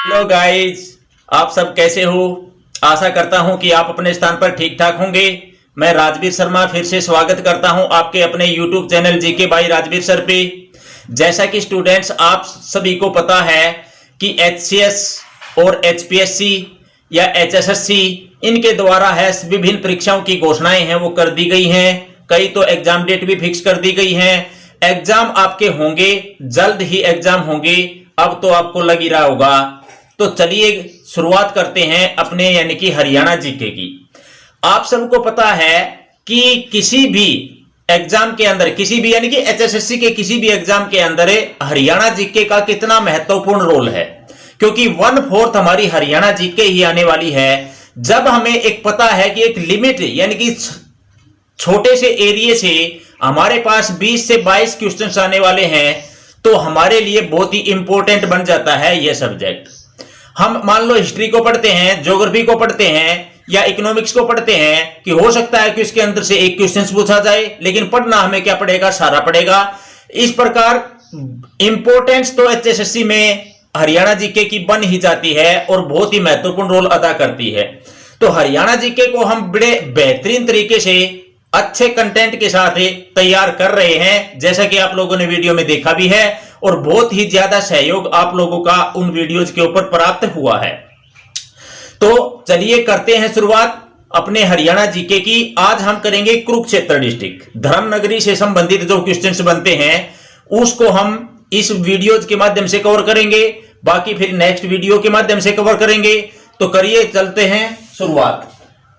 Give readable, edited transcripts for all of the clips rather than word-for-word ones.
Hello guys, आप सब कैसे हो। आशा करता हूं कि आप अपने स्थान पर ठीक ठाक होंगे। मैं राजवीर शर्मा फिर से स्वागत करता हूं आपके अपने YouTube channel GK by Rajveer sir पे। जैसा कि स्टूडेंट्स आप सभी को पता है कि एचसीएस और एचपीएससी या एचएसएससी इनके द्वारा है विभिन्न परीक्षाओं की घोषणाएं हैं वो कर दी गई हैं। कई तो एग्जाम डेट भी फिक्स कर दी गई हैं। एग्जाम आपके होंगे, जल्द ही एग्जाम होंगे, अब तो आपको लग ही रहा होगा। तो चलिए शुरुआत करते हैं अपने यानी कि हरियाणा जीके की। आप सबको पता है कि किसी भी एग्जाम के अंदर, किसी भी यानी कि एचएसएससी के किसी भी एग्जाम के अंदर हरियाणा जीके का कितना महत्वपूर्ण रोल है, क्योंकि 1/4 हमारी हरियाणा जीके ही आने वाली है। जब हमें एक पता है कि एक लिमिट यानी कि छोटे से एरिया से हमारे पास 20 से 22 क्वेश्चंस आने वाले हैं, तो हमारे लिए बहुत ही इंपॉर्टेंट बन जाता है यह सब्जेक्ट। हम मान लो हिस्ट्री को पढ़ते हैं, ज्योग्राफी को पढ़ते हैं या इकोनॉमिक्स को पढ़ते हैं कि हो सकता है कि इसके अंदर से एक क्वेश्चन पूछा जाए, लेकिन पढ़ना हमें क्या पड़ेगा, सारा पड़ेगा। इस प्रकार इंपॉर्टेंस तो एचएसएससी में हरियाणा जीके की बन ही जाती है और बहुत ही महत्वपूर्ण रोल अदा करती है। तो हरियाणा जीके को हम बड़े बेहतरीन तरीके से अच्छे कंटेंट के साथ तैयार कर रहे हैं, जैसा कि आप लोगों ने वीडियो में देखा भी है, और बहुत ही ज्यादा सहयोग आप लोगों का उन वीडियोज के ऊपर प्राप्त हुआ है। तो चलिए करते हैं शुरुआत अपने हरियाणा जीके की। आज हम करेंगे कुरुक्षेत्र डिस्ट्रिक्ट धर्मनगरी से संबंधित जो क्वेश्चंस बनते हैं उसको हम इस वीडियोज के माध्यम से कवर करेंगे, बाकी फिर नेक्स्ट वीडियो के माध्यम से कवर करेंगे। तो करिए चलते हैं शुरुआत।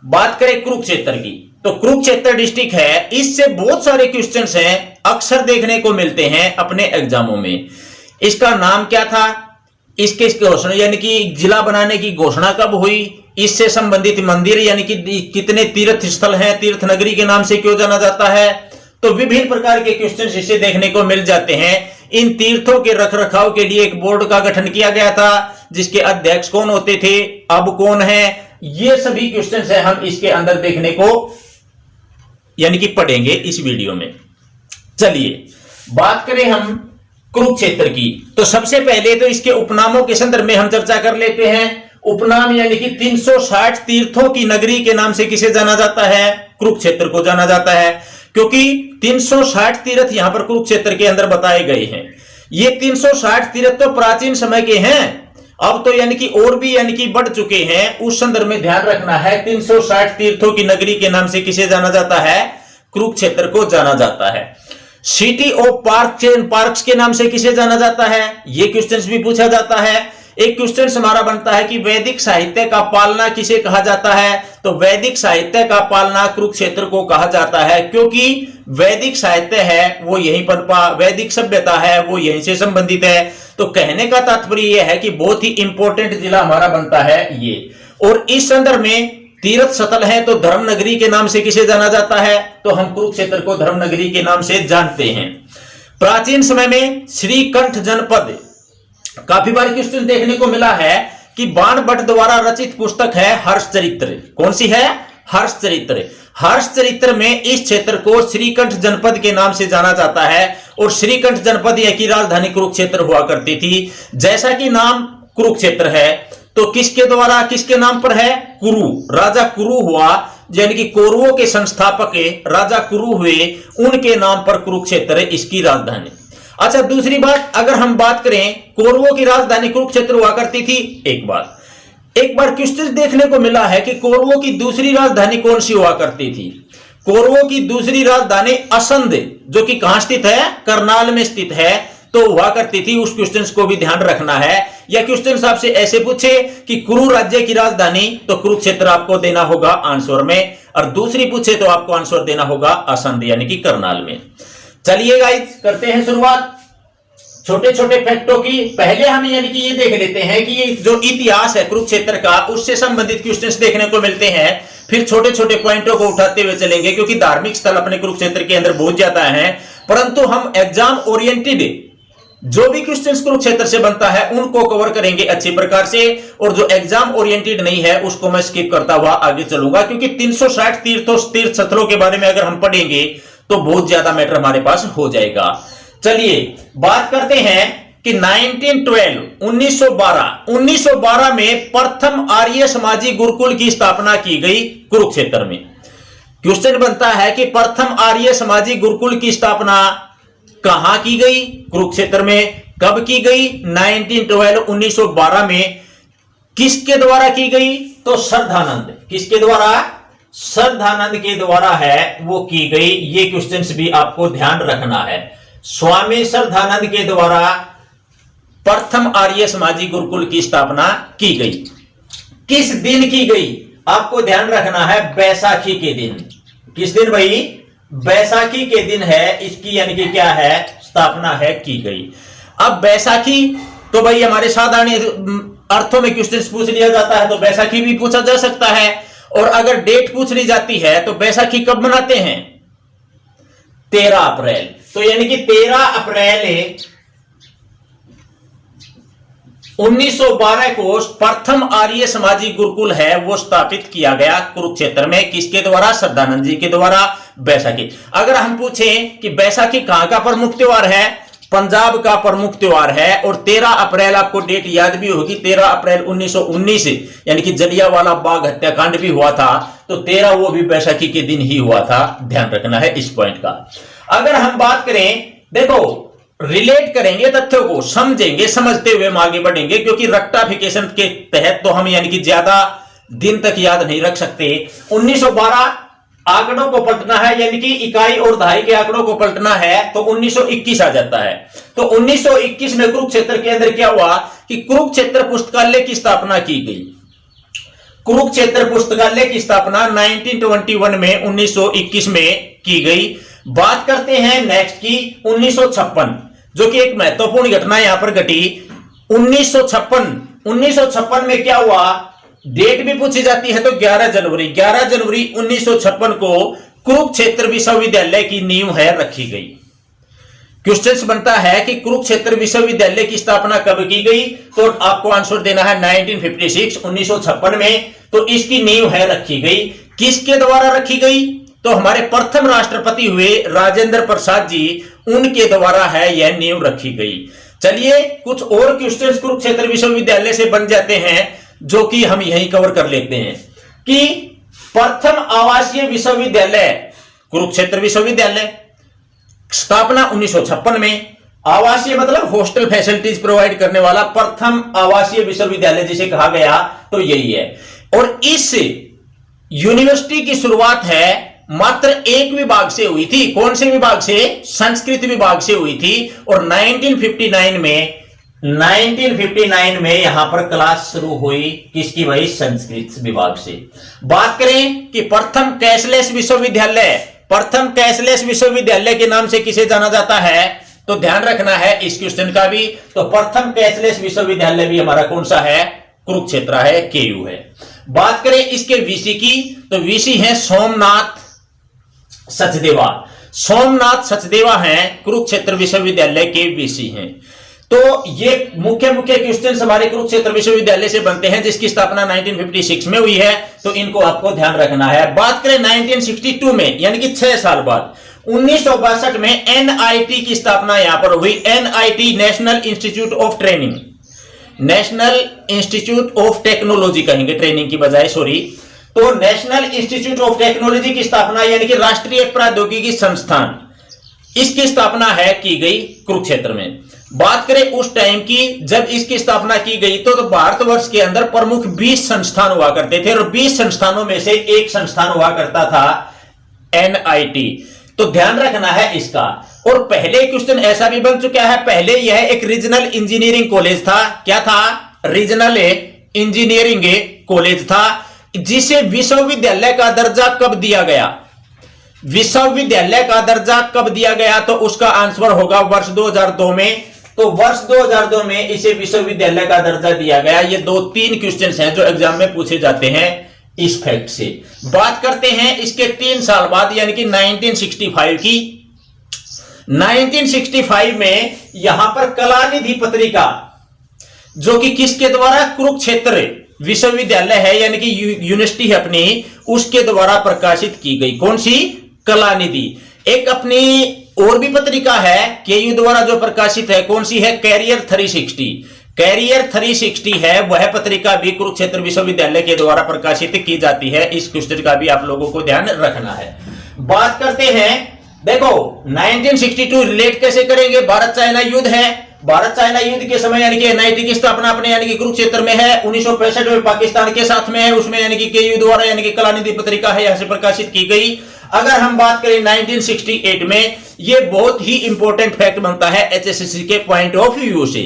बात करें कुरुक्षेत्र की, तो कुरुक्षेत्र डिस्ट्रिक्ट है, इससे बहुत सारे क्वेश्चंस हैं, अक्सर देखने को मिलते हैं अपने एग्जामों में। इसका नाम क्या था, इसके घोषणा यानी कि जिला बनाने की घोषणा कब हुई, इससे संबंधित मंदिर यानी कि कितने तीर्थ स्थल हैं, तीर्थ नगरी के नाम से क्यों जाना जाता है। तो विभिन्न प्रकार के क्वेश्चंस इससे देखने को मिल जाते हैं। इन तीर्थों के रखरखाव के लिए एक बोर्ड का गठन किया गया था, जिसके अध्यक्ष कौन होते थे, अब कौन है, ये सभी क्वेश्चंस है हम इसके अंदर देखने को यानी कि पढ़ेंगे इस वीडियो में। चलिए बात करें हम कुरुक्षेत्र की, तो सबसे पहले तो इसके उपनामों के संदर्भ में हम चर्चा कर लेते हैं। उपनाम यानी कि 360 तीर्थों की नगरी के नाम से किसे जाना जाता है, कुरुक्षेत्र को जाना जाता है, क्योंकि 360 तीर्थ यहां पर कुरुक्षेत्र के अंदर बताए गए हैं। ये 360 तीर्थ तो प्राचीन समय के हैं, अब तो यानी कि और भी यानी कि बढ़ चुके हैं। उस संदर्भ में ध्यान रखना है, 360 तीर्थों की नगरी के नाम से किसे जाना जाता है, कुरुक्षेत्र को जाना जाता है। सिटी ऑफ पार्क्स के नाम से किसे जाना जाता है, यह क्वेश्चंस भी पूछा जाता है। एक क्वेश्चन हमारा बनता है कि वैदिक साहित्य का पालना किसे कहा जाता है, तो वैदिक साहित्य का पालना कुरुक्षेत्र को कहा जाता है, क्योंकि वैदिक साहित्य है वो यहीं पर, वैदिक सभ्यता है वो यहीं से संबंधित है। तो कहने का तात्पर्य यह है कि बहुत ही इंपॉर्टेंट जिला हमारा बनता है ये। और इस संदर्भ में तीर्थ स्थल है, तो धर्मनगरी के नाम से किसे जाना जाता है, तो हम कुरुक्षेत्र को धर्मनगरी के नाम से जानते हैं। प्राचीन समय में श्रीकंठ जनपद, काफी बार क्वेश्चन देखने को मिला है कि बाण भट्ट द्वारा रचित पुस्तक है हर्षचरित्र। कौन सी है, हर्षचरित्र। हर्षचरित्र में इस क्षेत्र को श्रीकंठ जनपद के नाम से जाना जाता है, और श्रीकंठ जनपद की राजधानी कुरुक्षेत्र हुआ करती थी। जैसा कि नाम कुरुक्षेत्र है, तो किसके द्वारा, किसके नाम पर है, कुरु, राजा कुरु हुआ, यानी कि कौरवों के संस्थापक राजा कुरु हुए, उनके नाम पर कुरुक्षेत्र इसकी राजधानी। अच्छा, दूसरी बात अगर हम बात करें, कौरवों की राजधानी कुरुक्षेत्र हुआ करती थी। एक बार क्वेश्चन देखने को मिला है कि कौरवों की दूसरी राजधानी कौन सी हुआ करती थी। कौरवों की दूसरी राजधानी असंध, जो कि कहां स्थित है, करनाल में स्थित है, तो हुआ करती थी। उस क्वेश्चन को भी ध्यान रखना है। या क्वेश्चन आपसे ऐसे पूछे कि कुरु राज्य की राजधानी, तो कुरुक्षेत्र आपको देना होगा आंसर में, और दूसरी पूछे तो आपको आंसर देना होगा असंध यानी कि करनाल में। चलिए गाइस करते हैं शुरुआत छोटे छोटे फैक्टों की। पहले हम यानी कि ये देख लेते हैं कि ये जो इतिहास है कुरुक्षेत्र का, उससे संबंधित क्वेश्चंस देखने को मिलते हैं। फिर छोटे छोटे पॉइंटों को उठाते हुए चलेंगे, क्योंकि धार्मिक स्थल अपने कुरुक्षेत्र के अंदर बहुत ज्यादा है, परंतु हम एग्जाम ओरिएंटेड जो भी क्वेश्चंस कुरुक्षेत्र से बनता है उनको कवर करेंगे अच्छी प्रकार से, और जो एग्जाम ओरिएंटेड नहीं है उसको मैं स्किप करता हुआ आगे चलूंगा, क्योंकि 360 तीर्थ स्थलों के बारे में अगर हम पढ़ेंगे तो बहुत ज्यादा मैटर हमारे पास हो जाएगा। चलिए बात करते हैं कि 1912 में प्रथम आर्य समाजी गुरुकुल की स्थापना की गई कुरुक्षेत्र में। क्वेश्चन बनता है कि प्रथम आर्य समाजी गुरुकुल की स्थापना कहां की गई? कुरुक्षेत्र में। कब की गई? 1912 में। किसके द्वारा की गई? तो श्रद्धानंद। किसके द्वारा? श्रद्धानंद के द्वारा है वो की गई। ये क्वेश्चंस भी आपको ध्यान रखना है। स्वामी श्रद्धानंद के द्वारा प्रथम आर्य समाजी गुरुकुल की स्थापना की गई। किस दिन की गई? आपको ध्यान रखना है, बैसाखी के दिन। किस दिन भाई? बैसाखी के दिन है इसकी, यानी कि क्या है, स्थापना है की गई। अब बैसाखी तो भाई हमारे साधारण अर्थों में क्वेश्चन पूछ लिया जाता है, तो बैसाखी भी पूछा जा सकता है। और अगर डेट पूछ ली जाती है तो बैसाखी कब मनाते हैं? 13 अप्रैल। तो यानी कि 13 अप्रैल 1912 को प्रथम आर्य समाजी गुरुकुल है वो स्थापित किया गया कुरुक्षेत्र में। किसके द्वारा? श्रद्धानंद जी के द्वारा। बैसाखी। अगर हम पूछें कि बैसाखी कहां का प्रमुख त्योहार है? पंजाब का प्रमुख त्योहार है। और 13 अप्रैल आपको डेट याद भी होगी, 13 अप्रैल 1919 यानी कि जलियांवाला बाग हत्याकांड भी हुआ था, तो 13 वो भी बैसाखी के दिन ही हुआ था। ध्यान रखना है इस पॉइंट का। अगर हम बात करें, देखो रिलेट करेंगे तथ्यों को, समझेंगे, समझते हुए हम आगे बढ़ेंगे, क्योंकि रेक्टिफिकेशन के तहत तो हम यानी कि ज्यादा दिन तक याद नहीं रख सकते। 1912 आंकड़ों को पलटना है, यानी कि इकाई और दहाई के आंकड़ों को पलटना है, तो 1921 आ जाता है। तो 1921 में कुरुक्षेत्र के अंदर क्या हुआ कि कुरुक्षेत्र पुस्तकालय की स्थापना की गई। कुरुक्षेत्र पुस्तकालय की स्थापना 1921 में 1921 में की गई। बात करते हैं नेक्स्ट की 1956, जो कि एक महत्वपूर्ण घटना यहां पर घटी। 1956 में क्या हुआ? डेट भी पूछी जाती है तो 11 जनवरी 1956 को कुरुक्षेत्र विश्वविद्यालय की नींव है रखी गई। क्वेश्चन बनता है कि कुरुक्षेत्र विश्वविद्यालय की स्थापना कब की गई? तो आपको आंसर देना है 1956 1956 में। तो इसकी नींव है रखी गई। किसके द्वारा रखी गई? तो हमारे प्रथम राष्ट्रपति हुए राजेंद्र प्रसाद जी, उनके द्वारा है यह नींव रखी गई। चलिए कुछ और क्वेश्चंस कुरुक्षेत्र विश्वविद्यालय से बन जाते हैं, जो कि हम यहीं कवर कर लेते हैं कि प्रथम आवासीय विश्वविद्यालय कुरुक्षेत्र विश्वविद्यालय, स्थापना 1956 में। आवासीय मतलब हॉस्टल फैसिलिटीज प्रोवाइड करने वाला प्रथम आवासीय विश्वविद्यालय जिसे कहा गया, तो यही है। और इस यूनिवर्सिटी की शुरुआत है मात्र एक विभाग से हुई थी। कौन से विभाग से? संस्कृत विभाग से हुई थी। और 1959 में यहां पर क्लास शुरू हुई। किसकी भाई? संस्कृत विभाग से। बात करें कि प्रथम कैशलेस विश्वविद्यालय के नाम से किसे जाना जाता है, तो ध्यान रखना है इस क्वेश्चन का भी। तो प्रथम कैशलेस विश्वविद्यालय भी हमारा कौन सा है? कुरुक्षेत्र है, केयू है। बात करें इसके वीसी की, तो वीसी है सोमनाथ सचदेवा हैं, कुरुक्षेत्र विश्वविद्यालय के वीसी हैं। तो ये मुख्य क्वेश्चन हमारे कुरुक्षेत्र विश्वविद्यालय से बनते हैं, जिसकी स्थापना 1956 में हुई है, तो इनको आपको ध्यान रखना है। बात करें 1962 में, यानी कि 6 साल बाद 1962 में एनआईटी की स्थापना यहां पर हुई। NIT national institute of training, national institute of technology कहेंगे ट्रेनिंग की बजाय, सॉरी। तो नेशनल इंस्टीट्यूट ऑफ टेक्नोलॉजी की स्थापना यानी कि राष्ट्रीय प्रौद्योगिकी संस्थान, इसकी स्थापना है की गई कुरुक्षेत्र में। बात करें उस टाइम की जब इसकी स्थापना की गई, तो भारतवर्ष के अंदर प्रमुख 20 संस्थान हुआ करते थे, और 20 संस्थानों में से एक संस्थान हुआ करता था एनआईटी। तो ध्यान रखना है इसका। और पहले क्वेश्चन ऐसा भी बन चुका है, पहले यह एक रीजनल इंजीनियरिंग कॉलेज था। क्या था? रीजनल इंजीनियरिंग कॉलेज था, जिसे विश्वविद्यालय का दर्जा कब दिया गया? विश्वविद्यालय का दर्जा कब दिया गया? तो उसका आंसर होगा वर्ष 2002 में। तो वर्ष 2002 में इसे विश्वविद्यालय का दर्जा दिया गया। ये 2-3 क्वेश्चन हैं जो एग्जाम में पूछे जाते हैं इस फैक्ट से। बात करते हैं इसके 3 साल बाद, यानी कि 1965 की। 1965 में यहां पर कलानिधि पत्रिका, जो कि किसके द्वारा? कुरुक्षेत्र विश्वविद्यालय है, यानी कि यूनिवर्सिटी है अपनी, उसके द्वारा प्रकाशित की गई। कौन सी? कलानिधि। एक अपनी और भी पत्रिका है केयू द्वारा जो प्रकाशित है, कौन सी है? कैरियर 360। कैरियर 360 है वह पत्रिका भी कुरुक्षेत्र विश्वविद्यालय के द्वारा प्रकाशित की जाती है। इस क्वेश्चन का भी आप लोगों को ध्यान रखना है। बात करते हैं, देखो 1962 रिलेट कैसे करेंगे? भारत चाइना युद्ध है। भारत चाइना युद्ध के समय यानी कि एनआईटी की स्थापना अपने यानी कि कुरुक्षेत्र में है। 1965 में पाकिस्तान के साथ में है, उसमें यानी कि केयू द्वारा यानी कि कलानिधि पत्रिका है, यहां से प्रकाशित की गई। अगर हम बात करें 1968 में, ये बहुत ही इंपॉर्टेंट फैक्ट बनता है एचएसएससी के पॉइंट ऑफ व्यू से।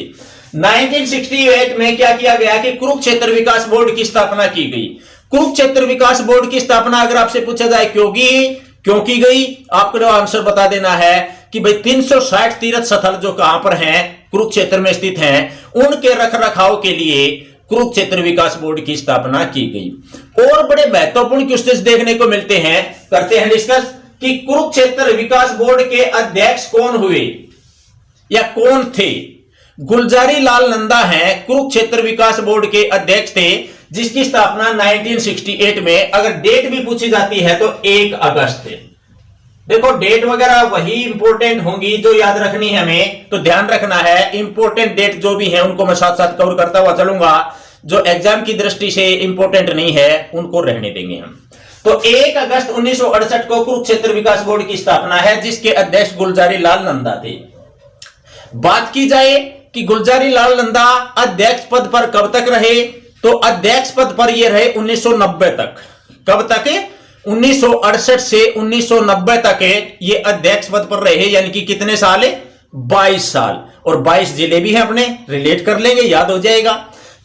1968 में क्या किया गया कि कुरुक्षेत्र विकास बोर्ड की स्थापना की गई। कुरुक्षेत्र विकास बोर्ड की स्थापना अगर आपसे पूछा जाए क्यों की गई, आपको आंसर बता देना है कि भाई 360 तीर्थ स्थल जो कहां पर हैं, कुरुक्षेत्र में स्थित हैं, उनके रखरखाव के लिए कुरुक्षेत्र विकास बोर्ड की स्थापना की गई। और बड़े महत्वपूर्ण क्वेश्चन देखने को मिलते हैं, करते हैं डिस्कस कि कुरुक्षेत्र विकास बोर्ड के अध्यक्ष कौन हुए या कौन थे? गुलजारी लाल नंदा हैं, कुरुक्षेत्र विकास बोर्ड के अध्यक्ष थे, जिसकी स्थापना 1968 में। अगर डेट भी पूछी जाती है तो 1 अगस्त है। देखो डेट वगैरह वही इंपॉर्टेंट होंगी जो याद रखनी है हमें, तो ध्यान रखना है। इंपॉर्टेंट डेट जो भी है उनको मैं साथ साथ कवर करता हुआ चलूंगा, जो एग्जाम की दृष्टि से इंपॉर्टेंट नहीं है उनको रहने देंगे हम। तो 1 अगस्त 1968 को कुरुक्षेत्र विकास बोर्ड की स्थापना है, जिसके अध्यक्ष गुलजारी लाल नंदा थे। बात की जाए कि गुलजारी लाल नंदा अध्यक्ष पद पर कब तक रहे, तो अध्यक्ष पद पर यह रहे 1990 तक। कब तक? 1968 से 1990 तक ये अध्यक्ष पद पर रहे, यानी कि कितने साल? 22 साल। और 22 जिले भी हैं अपने, रिलेट कर लेंगे, याद हो जाएगा।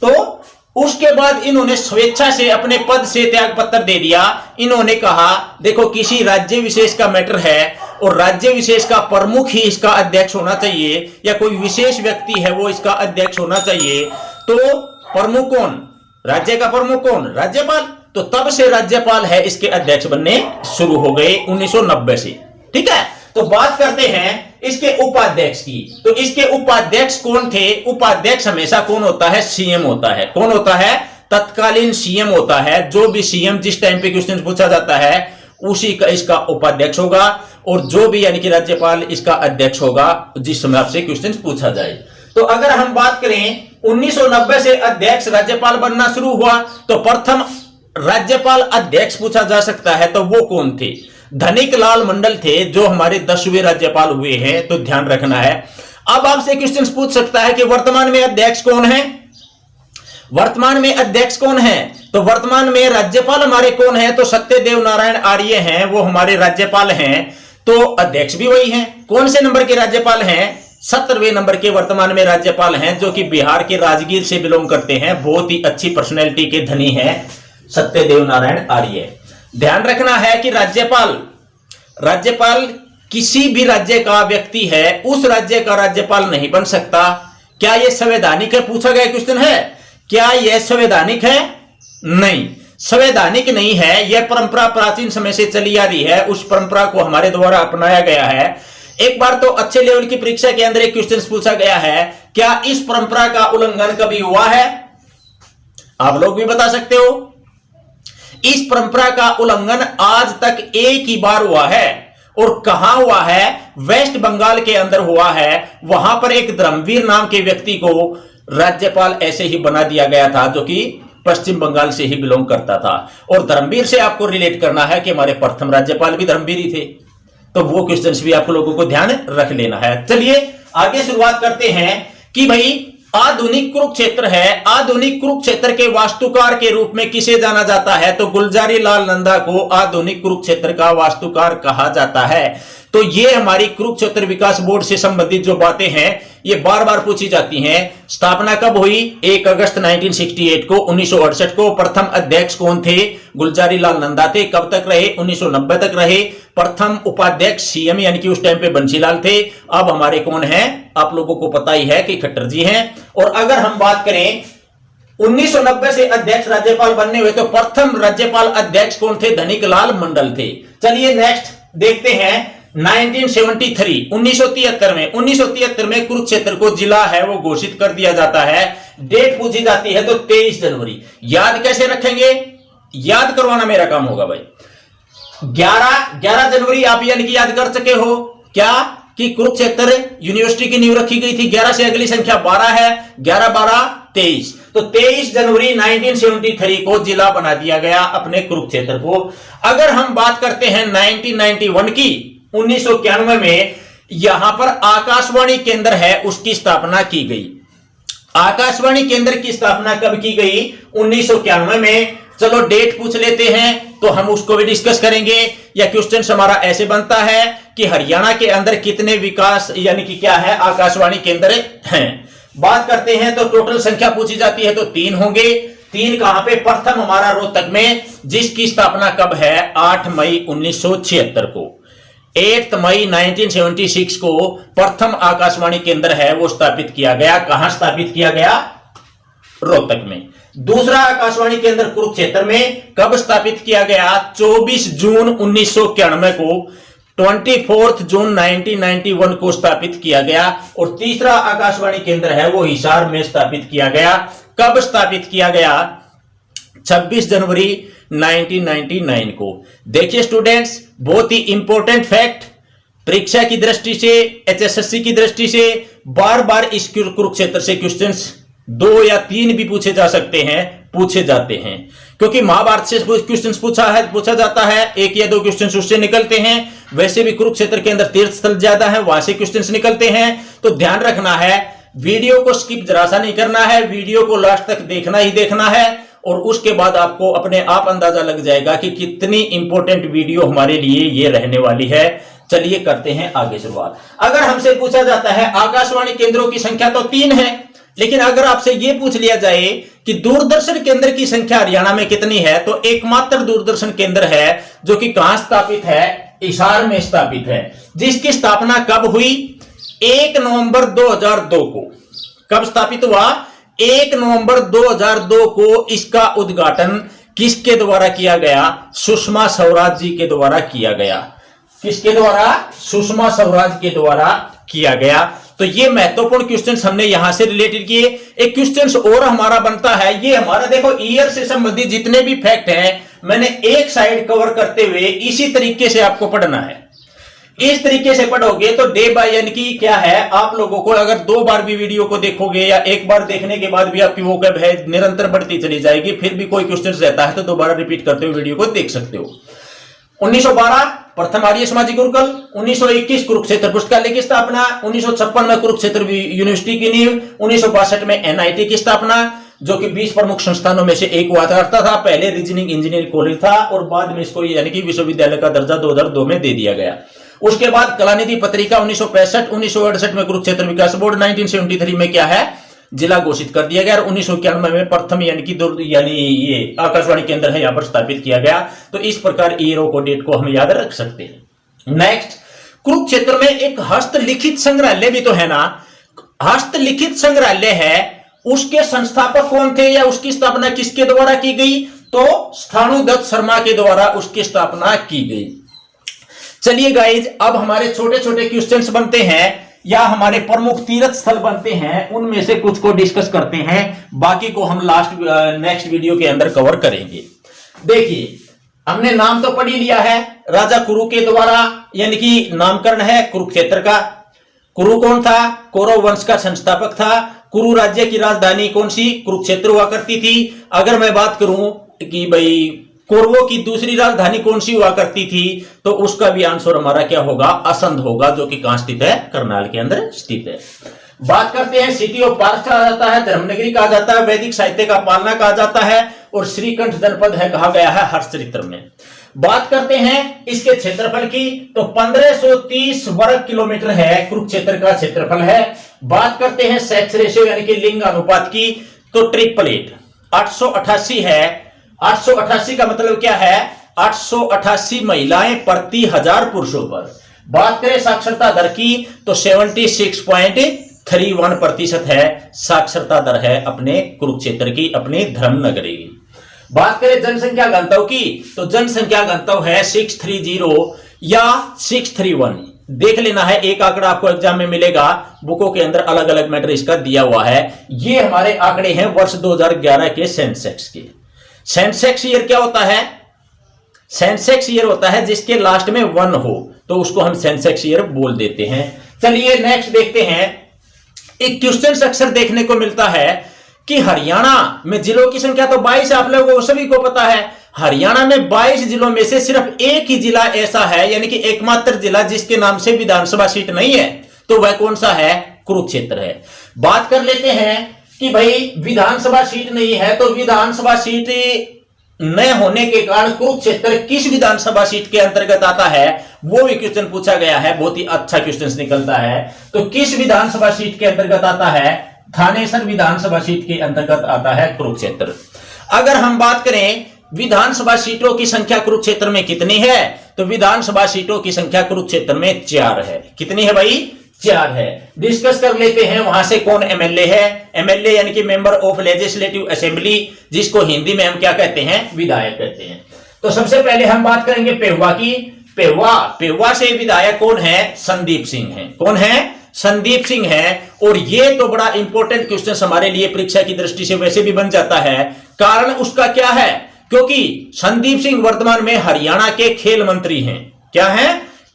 तो उसके बाद इन्होंने स्वेच्छा से अपने पद से त्याग पत्र दे दिया। इन्होंने कहा देखो किसी राज्य विशेष का मैटर है और राज्य विशेष का प्रमुख ही इसका अध्यक्ष होना चाहिए, या कोई विशेष व्यक्ति है वो इसका अध्यक्ष होना चाहिए। तो प्रमुख कौन? राज्य का प्रमुख कौन? राज्यपाल। तो तब से राज्यपाल है इसके अध्यक्ष बनने शुरू हो गए 1990 से। ठीक है, तो बात करते हैं इसके उपाध्यक्ष की। तो इसके उपाध्यक्ष कौन थे? उपाध्यक्ष हमेशा कौन होता है? सीएम होता है। कौन होता है? तत्कालीन सीएम होता है। जो भी सीएम जिस टाइम पे क्वेश्चन पूछा जाता है उसी का इसका उपाध्यक्ष होगा, और जो भी यानी कि राज्यपाल इसका अध्यक्ष होगा जिस समय आपसे क्वेश्चन पूछा जाए। तो अगर हम बात करें 1990 से अध्यक्ष राज्यपाल बनना शुरू हुआ, तो प्रथम राज्यपाल अध्यक्ष पूछा जा सकता है, तो वो कौन थे? धनिक लाल मंडल थे, जो हमारे 10वें राज्यपाल हुए हैं, तो ध्यान रखना है। अब आपसे क्वेश्चन पूछ सकता है कि वर्तमान में अध्यक्ष कौन है? वर्तमान में अध्यक्ष कौन है? तो वर्तमान में राज्यपाल हमारे कौन है? तो सत्यदेव नारायण आर्य हैं, वो हमारे राज्यपाल हैं। तो अध्यक्ष भी वही हैं। कौन से नंबर के राज्यपाल हैं? 17वें नंबर के वर्तमान में राज्यपाल हैं, जो कि बिहार के राजगीर से बिलोंग करते हैं। बहुत ही अच्छी पर्सनैलिटी के धनी हैं सत्यदेव नारायण आर्य। ध्यान रखना है कि राज्यपाल किसी भी राज्य का व्यक्ति है, उस राज्य का राज्यपाल नहीं बन सकता। क्या यह संवैधानिक है? पूछा गया क्वेश्चन है। क्या यह संवैधानिक है? नहीं, संवैधानिक नहीं है। यह परंपरा प्राचीन समय से चली आ रही है, उस परंपरा को हमारे द्वारा अपनाया गया है। एक बार तो अच्छे लेवल की परीक्षा के अंदर एक क्वेश्चन पूछा गया है, क्या इस परंपरा का उल्लंघन कभी हुआ है? आप लोग भी बता सकते हो। इस परंपरा का उल्लंघन आज तक एक ही बार हुआ है, और कहां हुआ है? वेस्ट बंगाल के अंदर हुआ है। वहां पर एक धर्मवीर नाम के व्यक्ति को राज्यपाल ऐसे ही बना दिया गया था, जो कि पश्चिम बंगाल से ही बिलोंग करता था। और धर्मवीर से आपको रिलेट करना है कि हमारे प्रथम राज्यपाल भी धर्मवीर ही थे। तो वो क्वेश्चंस भी आप लोगों को ध्यान रख लेना है। चलिए आगे शुरुआत करते हैं कि भाई आधुनिक कुरुक्षेत्र है। आधुनिक कुरुक्षेत्र के वास्तुकार के रूप में किसे जाना जाता है? तो गुलजारी लाल नंदा को आधुनिक कुरुक्षेत्र का वास्तुकार कहा जाता है। तो ये हमारी कुरुक्षेत्र विकास बोर्ड से संबंधित जो बातें हैं ये बार बार पूछी जाती हैं। स्थापना कब हुई? 1 अगस्त 1968 को। 1968 को प्रथम अध्यक्ष कौन थे? गुलजारी लाल नंदा थे। कब तक रहे? 1990 तक रहे। प्रथम उपाध्यक्ष सीएम यानी कि उस टाइम पे बंसीलाल थे। अब हमारे कौन है? आप लोगों को पता ही है कि खट्टर जी हैं। और अगर हम बात करें 1990 से अध्यक्ष राज्यपाल बनने हुए, तो प्रथम राज्यपाल अध्यक्ष कौन थे? धनिक लाल मंडल थे। चलिए नेक्स्ट देखते हैं 1973 1973 में कुरुक्षेत्र को जिला है वो घोषित कर दिया जाता है। डेट पूछी जाती है तो 23 जनवरी। याद कैसे रखेंगे? याद करवाना मेरा काम होगा भाई। 11 जनवरी आप यानी कि याद कर सके हो क्या? कि कुरुक्षेत्र यूनिवर्सिटी की नींव रखी गई थी। 11 से अगली संख्या 12 है, 11 12 23। तो 23 जनवरी 1973 को जिला बना दिया गया अपने कुरुक्षेत्र को। अगर हम बात करते हैं 1991 की, 1991 में यहां पर आकाशवाणी केंद्र है, उसकी स्थापना की गई। आकाशवाणी केंद्र की स्थापना कब की गई? 1991 में। चलो डेट पूछ लेते हैं तो हम उसको भी डिस्कस करेंगे। या क्वेश्चन हमारा ऐसे बनता है कि हरियाणा के अंदर कितने विकास यानी कि क्या है आकाशवाणी केंद्र हैं। बात करते हैं तो टोटल संख्या पूछी जाती है तो 3 होंगे। 3 कहां पे? प्रथम हमारा रोहतक में, जिसकी स्थापना कब है? 8 मई 1976 को। 8 मई 1976 को प्रथम आकाशवाणी केंद्र है वो स्थापित किया गया। कहां स्थापित किया गया? रोहतक में। दूसरा आकाशवाणी केंद्र कुरुक्षेत्र में कब स्थापित किया गया? 24 जून 1991 को। 24 जून 1991 को स्थापित किया गया। और तीसरा आकाशवाणी केंद्र है वो हिसार में स्थापित किया गया। कब स्थापित किया गया? 26 जनवरी 1999 को। देखिए स्टूडेंट्स, बहुत ही इंपॉर्टेंट फैक्ट, परीक्षा की दृष्टि से, एचएसएससी की दृष्टि से बार बार इस कुरुक्षेत्र से क्वेश्चंस 2 या 3 भी पूछे जा सकते हैं, पूछे जाते हैं। क्योंकि महाभारत से क्वेश्चंस पूछा जाता है, 1 या 2 क्वेश्चंस उससे निकलते हैं। वैसे भी कुरुक्षेत्र के अंदर तीर्थ स्थल ज्यादा है, वहां से क्वेश्चंस निकलते हैं। तो ध्यान रखना है, वीडियो को स्किप जरा सा नहीं करना है, वीडियो को लास्ट तक देखना ही देखना है। और उसके बाद आपको अपने आप अंदाजा लग जाएगा कि कितनी इंपॉर्टेंट वीडियो हमारे लिए ये रहने वाली है। चलिए करते हैं आगे शुरुआत। अगर हमसे पूछा जाता है आकाशवाणी केंद्रों की संख्या तो 3 है, लेकिन अगर आपसे यह पूछ लिया जाए कि दूरदर्शन केंद्र की संख्या हरियाणा में कितनी है, तो एकमात्र दूरदर्शन केंद्र है जो कि कहां स्थापित है? हिसार में स्थापित है, जिसकी स्थापना कब हुई? 1 नवंबर 2002 को। कब स्थापित हुआ? 1 नवंबर 2002 को। इसका उद्घाटन किसके द्वारा किया गया? सुषमा स्वराज जी के द्वारा किया गया। किसके द्वारा? सुषमा स्वराज के द्वारा किया गया। तो ये महत्वपूर्ण क्वेश्चंस हमने यहां से रिलेटेड किए। एक क्वेश्चंस और हमारा बनता है, ये हमारा देखो ईयर से संबंधित जितने भी फैक्ट हैं मैंने एक साइड कवर करते हुए इसी तरीके से आपको पढ़ना है। इस तरीके से पढ़ोगे तो डे बाय यानी कि क्या है, आप लोगों को अगर 2 बार भी वीडियो को देखोगे या एक बार देखने के बाद भी आपकी वोकैब है निरंतर बढ़ती चली जाएगी। फिर भी कोई क्वेश्चन रहता है तो दोबारा रिपीट करते हुए वीडियो को देख सकते हो। 1912 प्रथम आर्य समाजी गुरुकुल। 1921 कुरुक्षेत्र पुस्तकालय की स्थापना। 1956 में कुरुक्षेत्र यूनिवर्सिटी की नींव। 1962 में एनआईटी की स्थापना, जो कि 20 प्रमुख संस्थानों में से एक हुआ करता था। पहले रीजनिंग इंजीनियरिंग कॉलेज था और बाद में इसको यानी कि विश्वविद्यालय का दर्जा 2002 में दे दिया गया। उसके बाद कलानिधि पत्रिका 1965। 1968 में कुरुक्षेत्र विकास बोर्ड। 1973 में क्या है? जिला घोषित कर दिया गया। और 1991 में प्रथम यानी ये आकाशवाणी केंद्र है यहां पर स्थापित किया गया। तो इस प्रकार ईयरों को, डेट को हम याद रख सकते हैं। नेक्स्ट, कुरुक्षेत्र में एक हस्तलिखित संग्रहालय भी तो है ना। हस्तलिखित संग्रहालय है, उसके संस्थापक कौन थे या उसकी स्थापना किसके द्वारा की गई? तो स्थाणुदत्त शर्मा के द्वारा उसकी स्थापना की गई। चलिए गाइज, अब हमारे छोटे छोटे क्वेश्चंस बनते हैं या हमारे प्रमुख तीर्थ स्थल बनते हैं, उनमें से कुछ को डिस्कस करते हैं, बाकी को हम नेक्स्ट वीडियो के अंदर कवर करेंगे। देखिए, हमने नाम तो पढ़ ही लिया है, राजा कुरु के द्वारा यानी कि नामकरण है कुरुक्षेत्र का। कुरु कौन था? कौरव वंश का संस्थापक था। कुरु राज्य की राजधानी कौन सी? कुरुक्षेत्र हुआ करती थी। अगर मैं बात करूं कि भाई कौरवों की दूसरी राजधानी कौन सी हुआ करती थी, तो उसका भी आंसर हमारा क्या होगा? असंध होगा, जो कि कहां स्थित है? करनाल के अंदर स्थित है। बात करते हैं, सिटी ऑफ पार्थ कहा जाता है, धर्मनगरी कहा जाता है, वैदिक साहित्य का पालना कहा जाता है और श्रीकंठ जनपद है कहा गया है हर्षचरित्र में। बात करते हैं इसके क्षेत्रफल की, तो 1530 वर्ग किलोमीटर है कुरुक्षेत्र का क्षेत्रफल है। बात करते हैं सेक्स रेशियो यानी कि लिंग अनुपात की, तो 888 888 है। 888 का मतलब क्या है? 888 महिलाएं प्रति 1000 पुरुषों पर। बात करें साक्षरता दर की, तो 76.31% है साक्षरता दर है अपने कुरुक्षेत्र की, अपने धर्मनगरी की। बात करें जनसंख्या घनत्व की, तो जनसंख्या घनत्व है 630 या 631। देख लेना है, एक आंकड़ा आपको एग्जाम में मिलेगा, बुकों के अंदर अलग अलग मैटर इसका दिया हुआ है। ये हमारे आंकड़े हैं वर्ष 2011 के सेंसेक्स के। सेंसेक्स ईयर क्या होता है? सेंसेक्स ईयर होता है जिसके लास्ट में 1 हो, तो उसको हम सेंसेक्स ईयर बोल देते हैं। चलिए नेक्स्ट देखते हैं। एक क्वेश्चन अक्सर देखने को मिलता है कि हरियाणा में जिलों की संख्या तो 22 आप लोगों को सभी को पता है। हरियाणा में 22 जिलों में से सिर्फ एक ही जिला ऐसा है, यानी कि एकमात्र जिला जिसके नाम से विधानसभा सीट नहीं है, तो वह कौन सा है? कुरुक्षेत्र है। बात कर लेते हैं कि भाई विधानसभा सीट नहीं है, तो विधानसभा सीट न होने के कारण कुरुक्षेत्र किस विधानसभा सीट के अंतर्गत आता है, वो भी क्वेश्चन पूछा गया है। बहुत ही अच्छा क्वेश्चन निकलता है। तो किस विधानसभा सीट के अंतर्गत आता है? थानेसर विधानसभा सीट के अंतर्गत आता है कुरुक्षेत्र। अगर हम बात करें विधानसभा सीटों की संख्या कुरुक्षेत्र में कितनी है, तो विधानसभा सीटों की संख्या कुरुक्षेत्र में 4 है। कितनी है भाई? 4 है। डिस्कस कर लेते हैं वहां से कौन एमएलए है। एमएलए यानी कि मेंबर ऑफ लेजिस्लेटिव असेंबली, जिसको हिंदी में हम क्या कहते हैं? विधायक कहते हैं। तो सबसे पहले हम बात करेंगे पेहुआ की। पेहुआ से विधायक कौन है? संदीप सिंह है। कौन है? संदीप सिंह है। और ये तो बड़ा इंपॉर्टेंट क्वेश्चन हमारे लिए परीक्षा की दृष्टि से वैसे भी बन जाता है। कारण उसका क्या है? क्योंकि संदीप सिंह वर्तमान में हरियाणा के खेल मंत्री हैं। क्या है?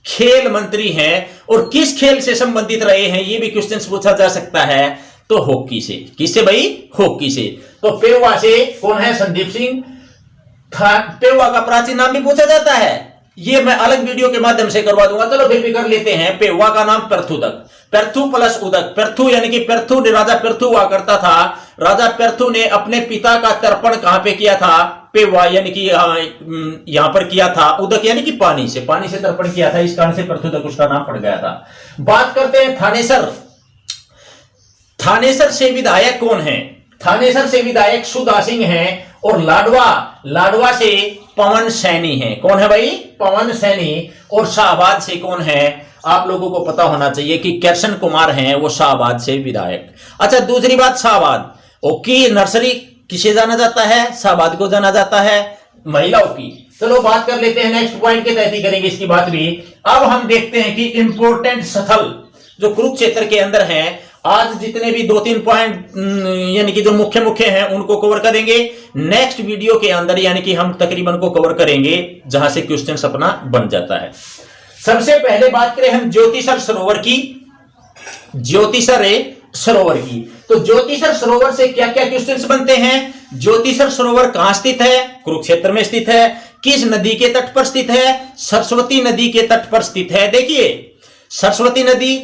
खेल मंत्री हैं। और किस खेल से संबंधित रहे हैं, ये भी क्वेश्चन पूछा जा सकता है। तो हॉकी से। किससे भाई? हॉकी से। तो पेहुआ से कौन है? संदीप सिंह। पेहुआ का प्राचीन नाम भी पूछा जाता है, ये मैं अलग वीडियो के माध्यम से करवा दूंगा। चलो फिर भी कर लेते हैं। पेहुआ का नाम पृथुदक, पृथु प्लस उदक। पृथु यानी कि पृथु, राजा पृथु हुआ करता था। राजा पृथु ने अपने पिता का तर्पण कहां पे किया था? पेहुआ यानी कि यहां पर किया था। उदक यानी कि पानी से तर्पण किया था, इस कारण से पृथुदक उसका नाम पड़ गया था। बात करते हैं थानेसर। थानेसर से विधायक कौन है? थानेसर से विधायक सुधा सिंह हैं। और लाडवा से पवन सैनी है। कौन है भाई? पवन सैनी। और शाहबाद से कौन है? आप लोगों को पता होना चाहिए कि कृष्ण कुमार हैं, वो शाहबाद से विधायक। अच्छा, दूसरी बात, शाहबाद ओकी नर्सरी किसे जाना जाता है? शाहबाद को जाना जाता है, महिलाओं की। चलो बात कर लेते हैं, नेक्स्ट पॉइंट के तहत ही करेंगे इसकी बात भी। अब हम देखते हैं कि इंपोर्टेंट स्थल जो कुरुक्षेत्र के अंदर हैं, आज जितने भी 2-3 पॉइंट यानी कि जो मुख्य हैं उनको कवर करेंगे। नेक्स्ट वीडियो के अंदर यानी कि हम तकरीबन को कवर करेंगे जहां से क्वेश्चन अपना बन जाता है। सबसे पहले बात करें हम ज्योतिसर सरोवर की। ज्योतिसर सरोवर की, तो ज्योतिसर सरोवर से क्या क्या क्वेश्चंस बनते हैं? ज्योतिसर सरोवर कहां स्थित है? कुरुक्षेत्र में स्थित है। किस नदी के तट पर स्थित है? सरस्वती नदी के तट पर स्थित है। देखिए, सरस्वती नदी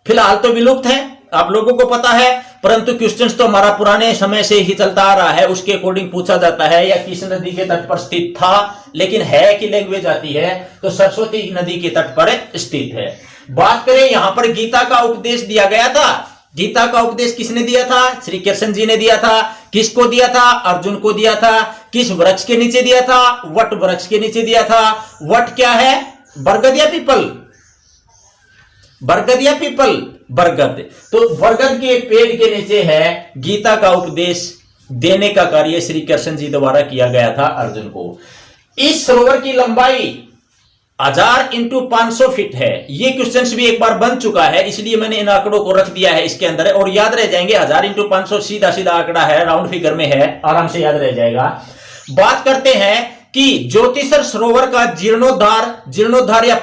फिलहाल तो विलुप्त है, आप लोगों को पता है, परंतु क्वेश्चंस तो हमारा पुराने समय से ही चलता आ रहा है, उसके अकॉर्डिंग पूछा जाता है या किस नदी के तट पर स्थित था, लेकिन है कि लैंग्वेज आती है तो सरस्वती नदी के तट पर स्थित है। बात करें यहां पर गीता का उपदेश दिया गया था। गीता का उपदेश किसने दिया था? श्री कृष्ण जी ने दिया था। किसको दिया था? अर्जुन को दिया था। किस वृक्ष के नीचे दिया था? वट वृक्ष के नीचे दिया था। वट क्या है? बरगद या पीपल? बरगद या पीपल? बरगद। तो बरगद के पेड़ के नीचे है गीता का उपदेश देने का कार्य श्री कृष्ण जी द्वारा किया गया था अर्जुन को। इस सरोवर की लंबाई 1000 × 500 फीट है। ये क्वेश्चन भी एक बार बन चुका है, इसलिए मैंने इन आंकड़ों को रख दिया है इसके अंदर, और याद रह जाएंगे। 1000 × 500 सीधा सीधा आंकड़ा है, राउंड फिगर में है, आराम से याद रह जाएगा। बात करते हैं कि ज्योतिसर सरोवर का जीर्णोद्धार या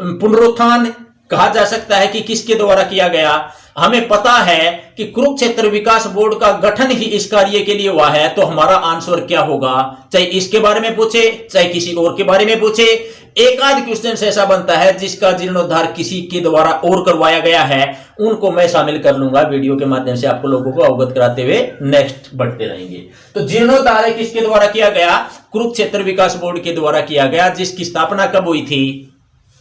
पुनरुत्थान कहा जा सकता है कि किसके द्वारा किया गया? हमें पता है कि कुरुक्षेत्र विकास बोर्ड का गठन ही इस कार्य के लिए हुआ है। तो हमारा आंसर क्या होगा? चाहे इसके बारे में पूछे, चाहे किसी और के बारे में पूछे, एक आध क्वेश्चन ऐसा बनता है जिसका जीर्णोद्धार किसी के द्वारा और करवाया गया है, उनको मैं शामिल कर लूंगा वीडियो के माध्यम से, आपको लोगों को अवगत कराते हुए नेक्स्ट बढ़ते रहेंगे। तो जीर्णोद्धार किसके द्वारा किया गया? कुरुक्षेत्र विकास बोर्ड के द्वारा किया गया, जिसकी स्थापना कब हुई थी?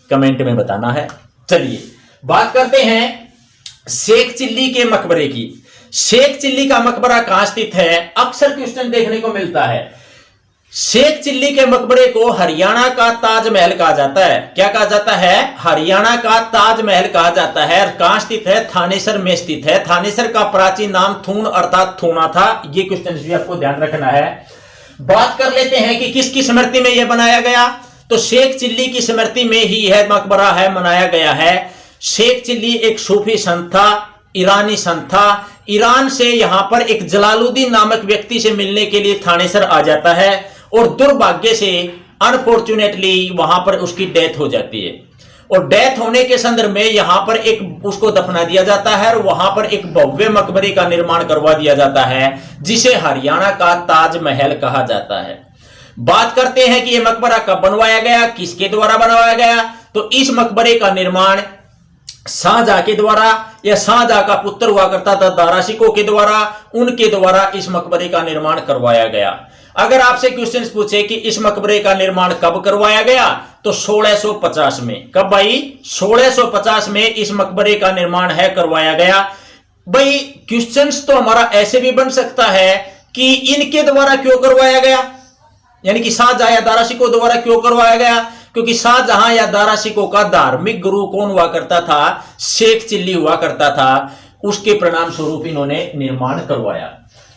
कमेंट में बताना है। चलिए बात करते हैं शेख चिल्ली के मकबरे की। शेख चिल्ली का मकबरा कहां स्थित है? अक्सर क्वेश्चन देखने को मिलता है। शेख चिल्ली के मकबरे को हरियाणा का ताजमहल कहा जाता है। क्या कहा जाता है? हरियाणा का ताजमहल कहा जाता है। कहां स्थित है? थानेसर में स्थित है। थानेसर का प्राचीन नाम थून अर्थात थूना था। ये क्वेश्चन भी आपको ध्यान रखना है। बात कर लेते हैं कि किसकी स्मृति में यह बनाया गया? तो शेख चिल्ली की स्मृति में ही यह मकबरा है, बनाया गया है। शेख चिल्ली एक सूफी संत था, ईरानी संत था। ईरान से यहां पर एक जलालुद्दीन नामक व्यक्ति से मिलने के लिए थानेसर आ जाता है, और दुर्भाग्य से अनफॉर्चुनेटली वहां पर उसकी डेथ हो जाती है। और डेथ होने के संदर्भ में यहां पर एक उसको दफना दिया जाता है और वहां पर एक भव्य मकबरे का निर्माण करवा दिया जाता है जिसे हरियाणा का ताजमहल कहा जाता है। बात करते हैं कि यह मकबरा कब बनवाया गया, किसके द्वारा बनवाया गया। तो इस मकबरे का निर्माण शाहजहां के द्वारा, या शाहजहां का पुत्र हुआ करता था दारा शिकोह के द्वारा, उनके द्वारा इस मकबरे का निर्माण करवाया गया। अगर आपसे क्वेश्चन पूछे कि इस मकबरे का निर्माण कब करवाया गया, तो 1650 में। कब भाई? 1650 में इस मकबरे का निर्माण है करवाया गया। भाई क्वेश्चंस तो हमारा ऐसे भी बन सकता है कि इनके द्वारा क्यों करवाया गया, यानी कि शाहजहां या दारा शिकोह द्वारा क्यों करवाया गया, क्योंकि शाहजहां या दारा शिकोह का धार्मिक गुरु कौन हुआ करता था? शेख चिल्ली हुआ करता था। उसके परिणाम स्वरूप इन्होंने निर्माण करवाया।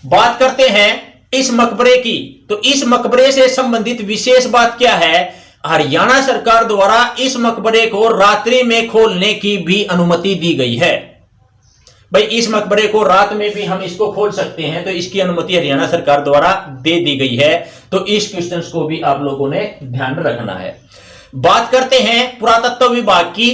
बात करते हैं इस मकबरे की, तो इस मकबरे से संबंधित विशेष बात क्या है? हरियाणा सरकार द्वारा इस मकबरे को रात्रि में खोलने की भी अनुमति दी गई है। भाई इस मकबरे को रात में भी हम इसको खोल सकते हैं, तो इसकी अनुमति हरियाणा सरकार द्वारा दे दी गई है। तो इस क्वेश्चन को भी आप लोगों ने ध्यान रखना है। बात करते हैं पुरातत्व विभाग की।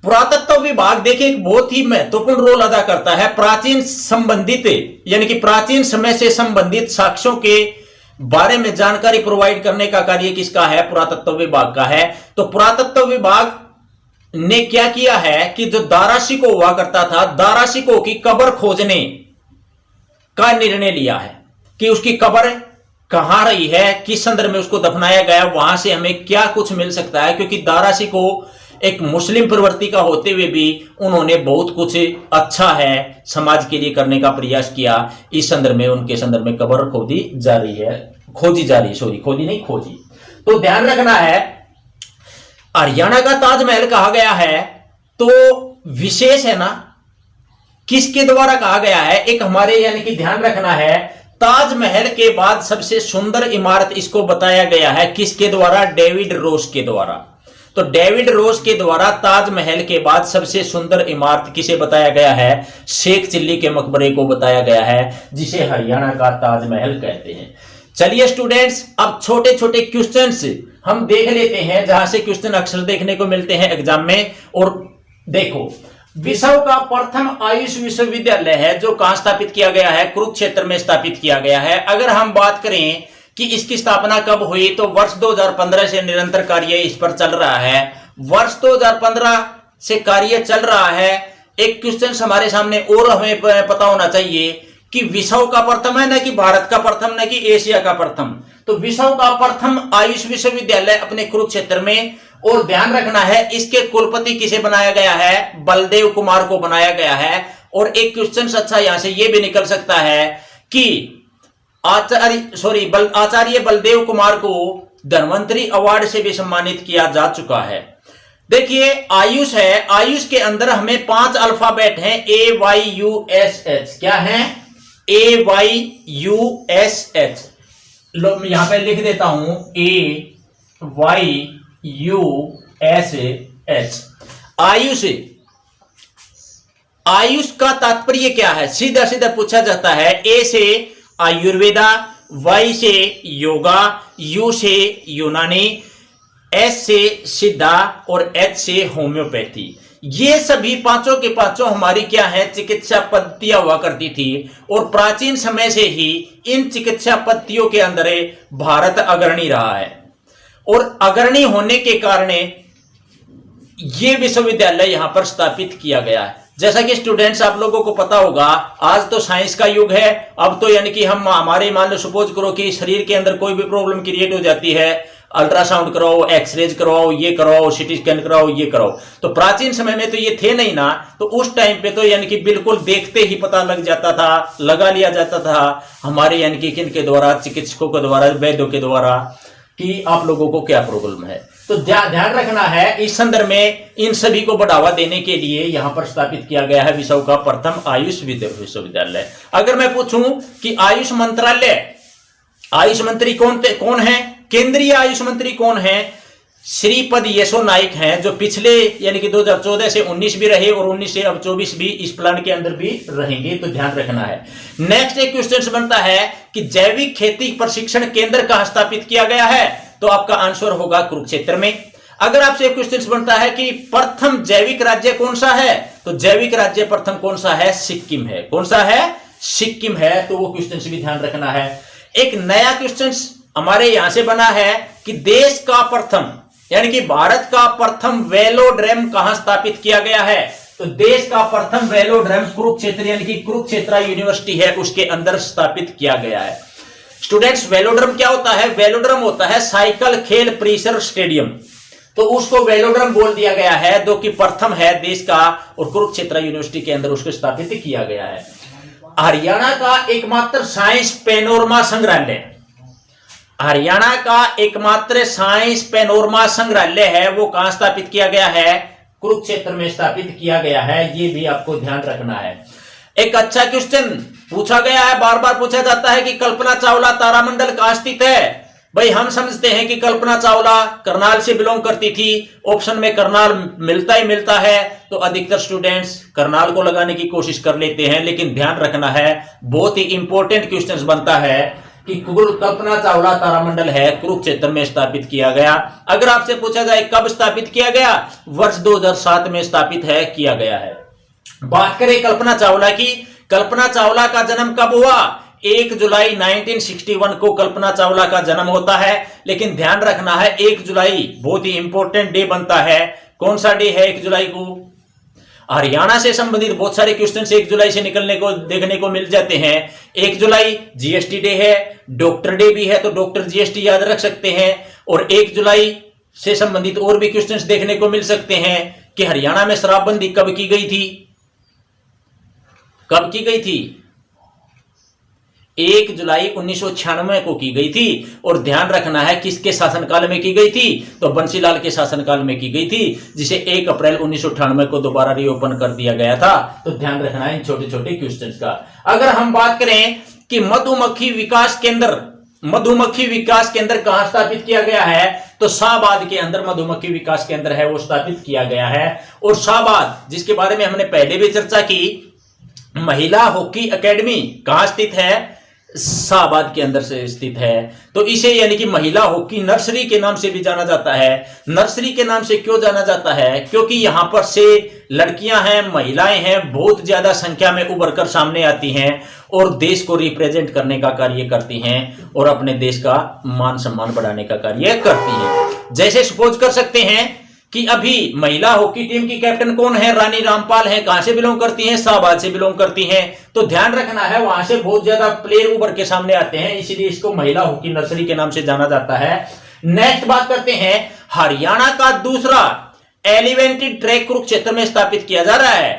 पुरातत्व विभाग देखिए एक बहुत ही महत्वपूर्ण रोल अदा करता है प्राचीन संबंधित, यानी कि प्राचीन समय से संबंधित साक्ष्यों के बारे में जानकारी प्रोवाइड करने का कार्य किसका है? पुरातत्व विभाग का है। तो पुरातत्व विभाग ने क्या किया है कि जो दारा शिकोह हुआ करता था, दारा शिकोह की कब्र खोजने का निर्णय लिया है कि उसकी कब्र कहां रही है, किस संदर्भ में उसको दफनाया गया, वहां से हमें क्या कुछ मिल सकता है। क्योंकि दारा शिकोह एक मुस्लिम प्रवृत्ति का होते हुए भी उन्होंने बहुत कुछ अच्छा है समाज के लिए करने का प्रयास किया। इस संदर्भ में उनके संदर्भ में कब्र खोजी जा रही है, खोजी। तो ध्यान रखना है, हरियाणा का ताजमहल कहा गया है तो विशेष है ना, किसके द्वारा कहा गया है? एक हमारे यानी कि ध्यान रखना है, ताजमहल के बाद सबसे सुंदर इमारत इसको बताया गया है किसके द्वारा? डेविड रोस के द्वारा। तो डेविड रोस के द्वारा ताजमहल के बाद सबसे सुंदर इमारत किसे बताया गया है? शेख चिल्ली के मकबरे को बताया गया है, जिसे हरियाणा का ताजमहल कहते हैं। चलिए स्टूडेंट्स, अब छोटे छोटे क्वेश्चंस हम देख लेते हैं जहां से क्वेश्चन अक्सर देखने को मिलते हैं एग्जाम में। और देखो, विश्व का प्रथम आयुष विश्वविद्यालय है जो कहां स्थापित किया गया है? कुरुक्षेत्र में स्थापित किया गया है। अगर हम बात करें कि इसकी स्थापना कब हुई, तो वर्ष 2015 से निरंतर कार्य इस पर चल रहा है। वर्ष 2015 से कार्य चल रहा है। एक क्वेश्चन हमारे सामने और हमें पता होना चाहिए कि विश्व का प्रथम है, न कि भारत का प्रथम, न कि एशिया का प्रथम। तो विश्व का प्रथम आयुष विश्वविद्यालय अपने कुरुक्षेत्र में। और ध्यान रखना है, इसके कुलपति किसे बनाया गया है? बलदेव कुमार को बनाया गया है। और एक क्वेश्चन अच्छा यहां से यह भी निकल सकता है कि आचार्य बलदेव कुमार को धन्वंतरी अवार्ड से भी सम्मानित किया जा चुका है। देखिए आयुष है, आयुष के अंदर हमें 5 अल्फाबेट हैं, AYUSH। क्या है? AYUSH। लो यहां पे लिख देता हूं, AYUSH। आयुष, आयुष का तात्पर्य क्या है? सीधा सीधा पूछा जाता है। ए से आयुर्वेदा, वाई से योगा, यू से यूनानी, एस से सिद्धा और एच से होम्योपैथी। ये सभी पांचों के पांचों हमारी क्या है? चिकित्सा पद्धतियां हुआ करती थी। और प्राचीन समय से ही इन चिकित्सा पद्धतियों के अंदर भारत अग्रणी रहा है। और अग्रणी होने के कारण ये विश्वविद्यालय यहां पर स्थापित किया गया है। जैसा कि स्टूडेंट्स आप लोगों को पता होगा, आज तो साइंस का युग है। अब तो यानी कि हम हमारे मान लो सपोज करो कि शरीर के अंदर कोई भी प्रॉब्लम क्रिएट हो जाती है, अल्ट्रासाउंड कराओ, एक्सरेज करवाओ, ये कराओ, सीटी स्कैन कराओ, ये कराओ। तो प्राचीन समय में तो ये थे नहीं ना, तो उस टाइम पे तो यानी कि बिल्कुल देखते ही पता लग जाता था, लगा लिया जाता था हमारे यानी कि किनके द्वारा? चिकित्सकों के द्वारा, वैद्यों के द्वारा, कि आप लोगों को क्या प्रॉब्लम है। तो ध्यान रखना है, इस संदर्भ में इन सभी को बढ़ावा देने के लिए यहां पर स्थापित किया गया है विश्व का प्रथम आयुष विश्वविद्यालय। अगर मैं पूछूं कि आयुष मंत्रालय, आयुष मंत्री कौन है? केंद्रीय आयुष मंत्री कौन है? श्रीपद येसो नाइक हैं, जो पिछले यानी कि 2014 से 19 भी रहे और 19 से अब 24 भी इस प्लान के अंदर भी रहेंगे। तो ध्यान रखना है। नेक्स्ट एक क्वेश्चन बनता है कि जैविक खेती प्रशिक्षण केंद्र कहां स्थापित किया गया है? तो आपका आंसर होगा कुरुक्षेत्र में। अगर आपसे क्वेश्चन बनता है कि प्रथम जैविक राज्य कौन सा है, तो जैविक राज्य प्रथम कौन सा है, सिक्किम है। कौन सा है, सिक्किम है। तो वो क्वेश्चन भी ध्यान रखना है। एक नया क्वेश्चन हमारे यहां से बना है कि देश का प्रथम यानी कि भारत का प्रथम वेलोड्रम कहां स्थापित किया गया है। तो देश का प्रथम वेलोड्रम कुरुक्षेत्र यानी कि कुरुक्षेत्र यूनिवर्सिटी है उसके अंदर स्थापित किया गया है। स्टूडेंट्स, वेलोड्रम क्या होता है? वेलोड्रम होता है साइकिल खेल परिसर स्टेडियम। तो उसको वेलोड्रम बोल दिया गया है, जो कि प्रथम है देश का, और कुरुक्षेत्र यूनिवर्सिटी के अंदर उसको स्थापित किया गया है। हरियाणा का एकमात्र साइंस पैनोरमा संग्रहालय, हरियाणा का एकमात्र साइंस पैनोरमा संग्रहालय है, वो कहां स्थापित किया गया है? कुरुक्षेत्र में स्थापित किया गया है। ये भी आपको ध्यान रखना है। एक अच्छा क्वेश्चन पूछा गया है, बार बार पूछा जाता है कि कल्पना चावला तारामंडल कहां स्थित है। भाई हम समझते हैं कि कल्पना चावला करनाल से बिलोंग करती थी, ऑप्शन में करनाल मिलता ही मिलता है, तो अधिकतर स्टूडेंट्स करनाल को लगाने की कोशिश कर लेते हैं। लेकिन ध्यान रखना है, बहुत ही इंपॉर्टेंट क्वेश्चन बनता है कि कल्पना चावला तारामंडल है कुरुक्षेत्र में स्थापित किया गया। अगर आपसे पूछा जाए कब स्थापित किया गया, वर्ष 2007 में स्थापित है किया गया है। बात करें कल्पना चावला की, कल्पना चावला का जन्म कब हुआ? 1 जुलाई 1961 को कल्पना चावला का जन्म होता है। लेकिन ध्यान रखना है 1 जुलाई बहुत ही इंपॉर्टेंट डे बनता है। कौन सा डे है 1 जुलाई को? हरियाणा से संबंधित बहुत सारे क्वेश्चन 1 जुलाई से निकलने को देखने को मिल जाते हैं। 1 जुलाई जीएसटी डे है, डॉक्टर डे भी है, तो डॉक्टर जीएसटी याद रख सकते हैं। और 1 जुलाई से संबंधित और भी क्वेश्चंस देखने को मिल सकते हैं कि हरियाणा में शराबबंदी कब की गई थी? कब की गई थी? 1 जुलाई 1996 को की गई थी। और ध्यान रखना है किसके शासनकाल में की गई थी? तो बंसीलाल के शासनकाल में की गई थी, जिसे 1 अप्रैल 1998 को दोबारा रीओपन कर दिया गया था। तो ध्यान रखना है इन छोटे छोटे क्वेश्चंस का। अगर हम बात करें कि मधुमक्खी विकास केंद्र कहां स्थापित किया गया है, तो शाहबाद के अंदर मधुमक्खी विकास केंद्र है वो स्थापित किया गया है। और शाहबाद, जिसके बारे में हमने पहले भी चर्चा की, महिला हॉकी एकेडमी कहां स्थित है? शाहबाद के अंदर से स्थित है। तो इसे यानी कि महिला हॉकी नर्सरी के नाम से भी जाना जाता है। नर्सरी के नाम से क्यों जाना जाता है? क्योंकि यहां पर से लड़कियां हैं, महिलाएं हैं, बहुत ज्यादा संख्या में उभर कर सामने आती हैं और देश को रिप्रेजेंट करने का कार्य करती हैं और अपने देश का मान सम्मान बढ़ाने का कार्य करती हैं। जैसे सपोज कर सकते हैं कि अभी महिला हॉकी टीम की कैप्टन कौन है? रानी रामपाल है। कहां से बिलोंग करती हैं? शाहबाद से बिलोंग करती हैं। तो ध्यान रखना है वहां से बहुत ज्यादा प्लेयर उभर के सामने आते हैं, इसीलिए इसको महिला हॉकी नर्सरी के नाम से जाना जाता है। नेक्स्ट बात करते हैं, हरियाणा का दूसरा एलिवेटेड ट्रैक कुरुक्षेत्र में स्थापित किया जा रहा है।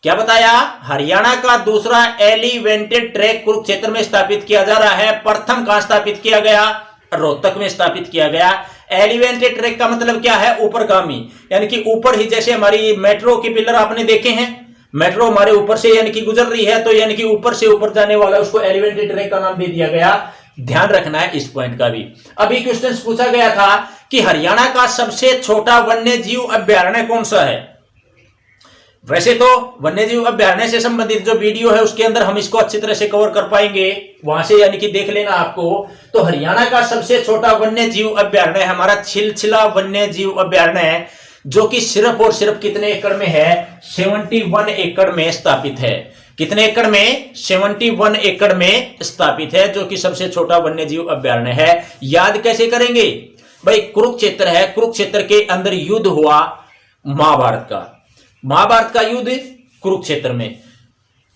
क्या बताया? हरियाणा का दूसरा एलिवेटेड ट्रैक कुरुक्षेत्र में स्थापित किया जा रहा है। प्रथम कहां स्थापित किया गया? रोहतक में स्थापित किया गया। एलिवेटेड ट्रैक का मतलब क्या है? ऊपरगामी, यानी कि ऊपर ही, जैसे हमारी मेट्रो के पिलर आपने देखे हैं, मेट्रो हमारे ऊपर से यानी कि गुजर रही है, तो यानी कि ऊपर से ऊपर जाने वाला, उसको एलिवेटेड ट्रैक का नाम दे दिया गया। ध्यान रखना है इस पॉइंट का भी। अभी क्वेश्चन पूछा गया था कि हरियाणा का सबसे छोटा वन्य जीव अभ्यारण्य कौन सा है। वैसे तो वन्य जीव अभ्यारण्य से संबंधित जो वीडियो है उसके अंदर हम इसको अच्छी तरह से कवर कर पाएंगे, वहां से यानी कि देख लेना आपको। तो हरियाणा का सबसे छोटा वन्य जीव अभ्यारण्य हमारा छिलछिला वन्य जीव अभ्यारण्य है, जो कि सिर्फ और सिर्फ कितने एकड़ में है? 71 एकड़ में स्थापित है। कितने एकड़ में? 71 एकड़ में स्थापित है, जो कि सबसे छोटा वन्य जीव अभ्यारण्य है। याद कैसे करेंगे भाई? कुरुक्षेत्र है, कुरुक्षेत्र के अंदर युद्ध हुआ महाभारत का युद्ध कुरुक्षेत्र में।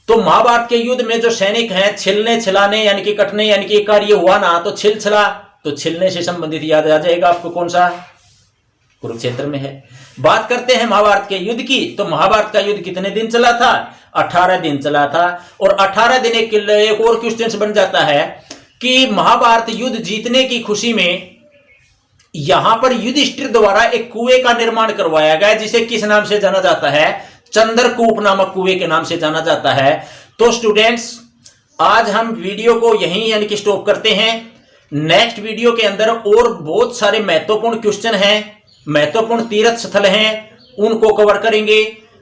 तो महाभारत के युद्ध में जो सैनिक हैं, छिलने छिलाने यानी कि कटने यानी कि कार्य हुआ ना, तो छिलछिला, तो छिलने से संबंधित याद आ जाएगा आपको कौन सा? कुरुक्षेत्र में है। बात करते हैं महाभारत के युद्ध की, तो महाभारत का युद्ध कितने दिन चला था? 18 दिन चला था। और 18 दिन एक और क्वेश्चन बन जाता है कि महाभारत युद्ध जीतने की खुशी में यहां पर युधिष्ठिर द्वारा एक कुएं का निर्माण करवाया गया, जिसे किस नाम से जाना जाता है? चंद्रकूप नामक कुएं के नाम से जाना जाता है। तो स्टूडेंट्स, आज हम वीडियो को यहीं यानी कि स्टॉप करते हैं। नेक्स्ट वीडियो के अंदर और बहुत सारे महत्वपूर्ण क्वेश्चन हैं, महत्वपूर्ण तीर्थ स्थल हैं, उनको कवर करेंगे।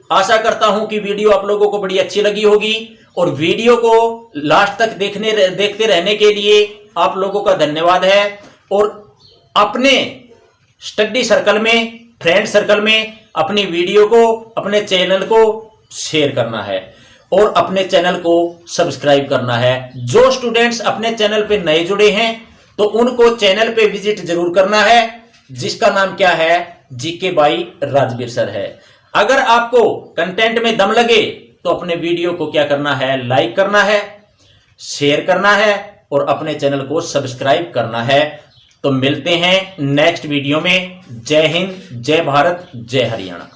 आशा करता हूं कि वीडियो आप लोगों को बड़ी अच्छी लगी होगी, और वीडियो को लास्ट तक देखते रहने के लिए आप लोगों का धन्यवाद है। और अपने स्टडी सर्कल में फ्रेंड सर्कल में अपनी वीडियो को, अपने चैनल को शेयर करना है और अपने चैनल को सब्सक्राइब करना है। जो स्टूडेंट्स अपने चैनल पे नए जुड़े हैं तो उनको चैनल पे विजिट जरूर करना है, जिसका नाम क्या है, जीके बाई राजवीर सर है। अगर आपको कंटेंट में दम लगे तो अपने वीडियो को क्या करना है, लाइक करना है, शेयर करना है और अपने चैनल को सब्सक्राइब करना है। तो मिलते हैं नेक्स्ट वीडियो में। जय हिंद, जय भारत, जय हरियाणा।